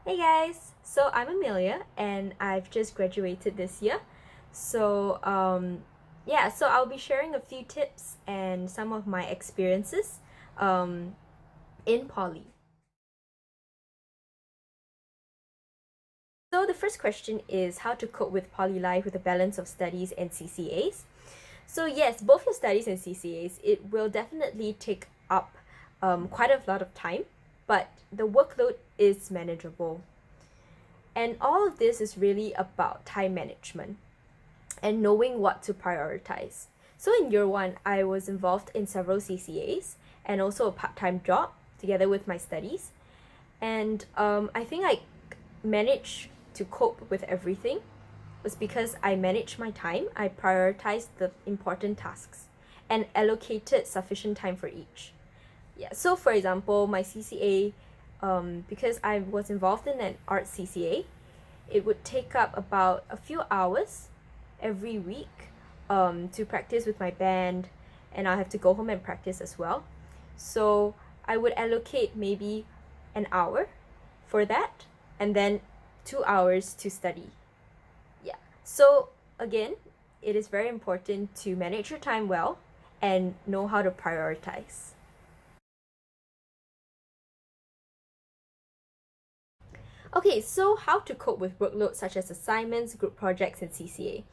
Hey guys, so I'm Amelia and I've just graduated this year. So I'll be sharing a few tips and some of my experiences um, in poly. So the first question is how to cope with poly life with a balance of studies and CCAs. So yes, both your studies and CCAs, it will definitely take up quite a lot of time, but the workload is manageable. And all of this is really about time management and knowing what to prioritize. So in year one, I was involved in several CCAs and also a part-time job together with my studies. And I think I managed to cope with everything was because I managed my time, I prioritized the important tasks, and allocated sufficient time for each. Yeah, so for example, my CCA, because I was involved in an art CCA, it would take up about a few hours every week to practice with my band, and I'll have to go home and practice as well. So I would allocate maybe an hour for that and then 2 hours to study. Yeah. So again, it is very important to manage your time well and know how to prioritize. Okay, so how to cope with workload such as assignments, group projects, and CCA.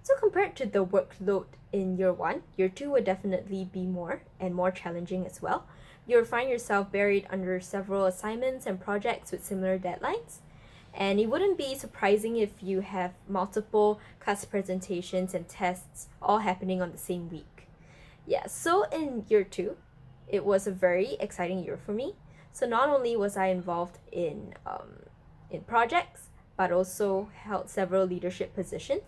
So compared to the workload in year one, year two would definitely be more and more challenging as well. You'll find yourself buried under several assignments and projects with similar deadlines. And it wouldn't be surprising if you have multiple class presentations and tests all happening on the same week. Yeah, so in year two, it was a very exciting year for me. So not only was I involved in projects, but also held several leadership positions.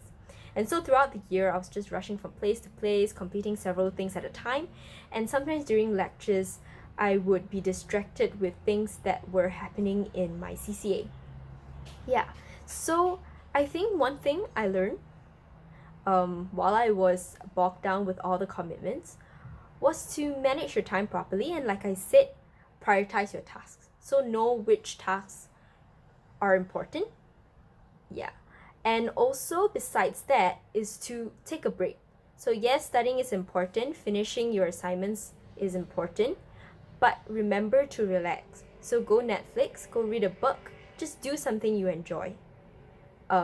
And so throughout the year, I was just rushing from place to place, completing several things at a time. And sometimes during lectures, I would be distracted with things that were happening in my CCA. Yeah, so I think one thing I learned while I was bogged down with all the commitments was to manage your time properly. And like I said, prioritize your tasks. So know which tasks are important. Yeah. And also, besides that, is to take a break. So, yes, studying is important, finishing your assignments is important, but remember to relax. So, go Netflix, go read a book, just do something you enjoy.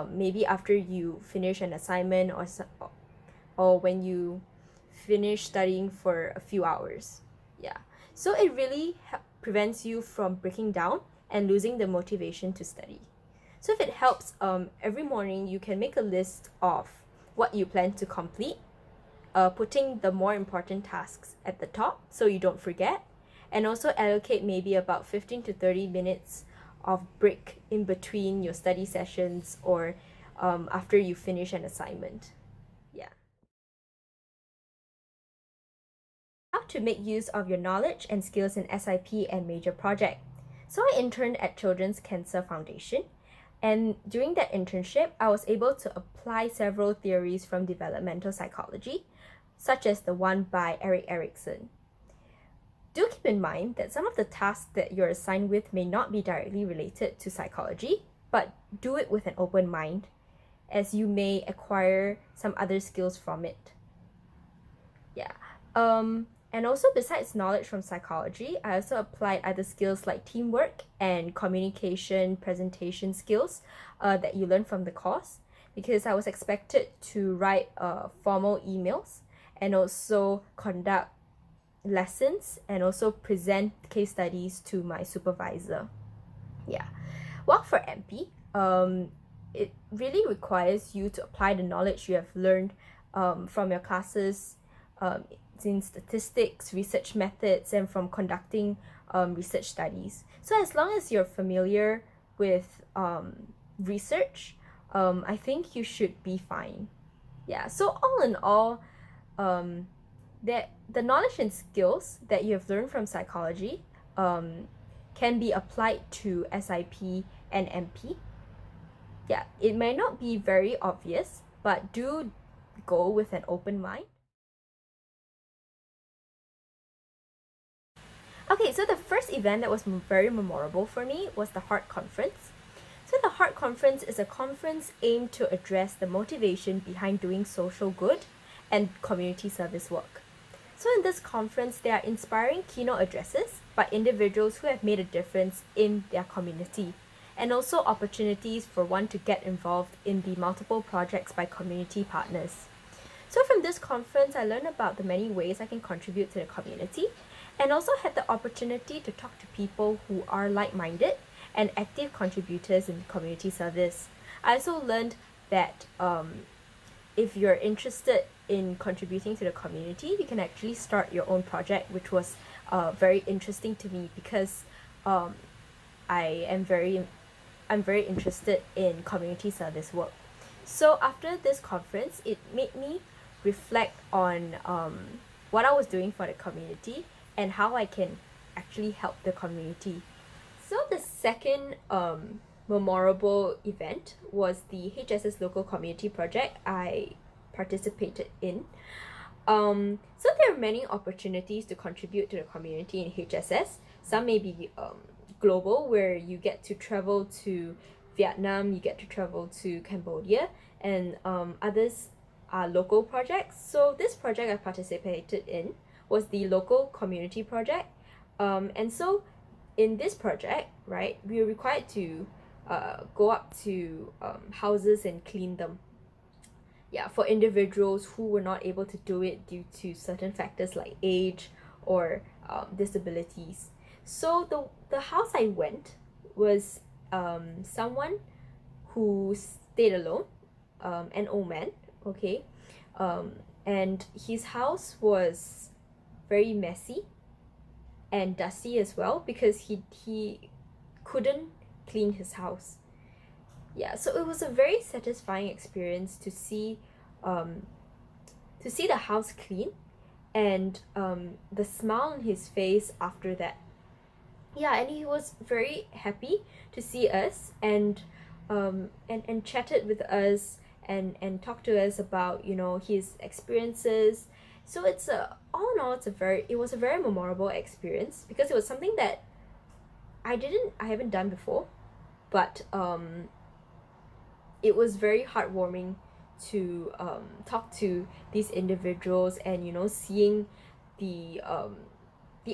Maybe after you finish an assignment or when you finish studying for a few hours. Yeah. So, it really prevents you from breaking down and losing the motivation to study. So if it helps, every morning you can make a list of what you plan to complete, putting the more important tasks at the top so you don't forget, and also allocate maybe about 15 to 30 minutes of break in between your study sessions or after you finish an assignment. Yeah. How to make use of your knowledge and skills in SIP and major project. So I interned at Children's Cancer Foundation, and during that internship, I was able to apply several theories from developmental psychology, such as the one by Erik Erikson. Do keep in mind that some of the tasks that you're assigned with may not be directly related to psychology, but do it with an open mind, as you may acquire some other skills from it. Yeah. And also, besides knowledge from psychology, I also applied other skills like teamwork and communication, presentation skills that you learn from the course, because I was expected to write formal emails and also conduct lessons and also present case studies to my supervisor. Yeah. While for MP, it really requires you to apply the knowledge you have learned from your classes in statistics, research methods, and from conducting research studies. So as long as you're familiar with research, I think you should be fine. Yeah, so all in all, that the knowledge and skills that you have learned from psychology can be applied to SIP and MP. Yeah, it may not be very obvious, but do go with an open mind. Okay, so the first event that was very memorable for me was the Heart Conference. So the Heart Conference is a conference aimed to address the motivation behind doing social good and community service work. So in this conference, there are inspiring keynote addresses by individuals who have made a difference in their community, and also opportunities for one to get involved in the multiple projects by community partners. So from this conference, I learned about the many ways I can contribute to the community, and also had the opportunity to talk to people who are like-minded and active contributors in community service. I also learned that if you're interested in contributing to the community, you can actually start your own project, which was very interesting to me because I'm very interested in community service work. So after this conference, it made me reflect on what I was doing for the community and how I can actually help the community. So the second memorable event was the HSS local community project I participated in. So there are many opportunities to contribute to the community in HSS. Some may be global, where you get to travel to Vietnam, you get to travel to Cambodia, and others are local projects. So this project I participated in was the local community project. And so in this project, right, we were required to go up to houses and clean them. Yeah, for individuals who were not able to do it due to certain factors like age or disabilities. So the house I went was someone who stayed alone, an old man, okay, and his house was very messy and dusty as well because he couldn't clean his house. Yeah, so it was a very satisfying experience to see the house clean and the smile on his face after that. Yeah, and he was very happy to see us and chatted with us and talked to us about, you know, his experiences. So it's all in all, it was a very memorable experience because it was something that I haven't done before, but it was very heartwarming to talk to these individuals and, you know, seeing the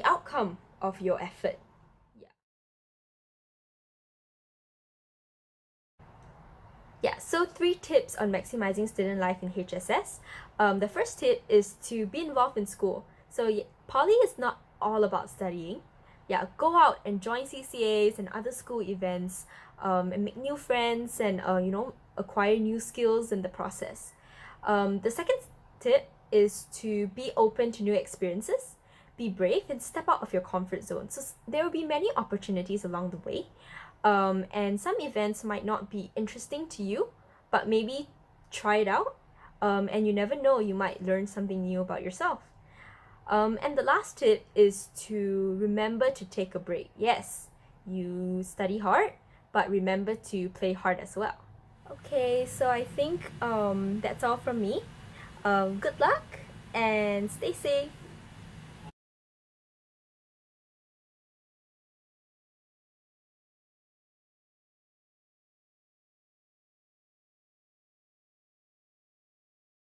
outcome of your effort. Yeah, so 3 tips on maximizing student life in HSS. The first tip is to be involved in school. So poly is not all about studying. Yeah, go out and join CCAs and other school events, and make new friends and you know, acquire new skills in the process. The second tip is to be open to new experiences, be brave, and step out of your comfort zone. So there will be many opportunities along the way. And some events might not be interesting to you, but maybe try it out, and you never know, you might learn something new about yourself. And the last tip is to remember to take a break. Yes, you study hard, but remember to play hard as well. Okay, so I think that's all from me. Good luck and stay safe.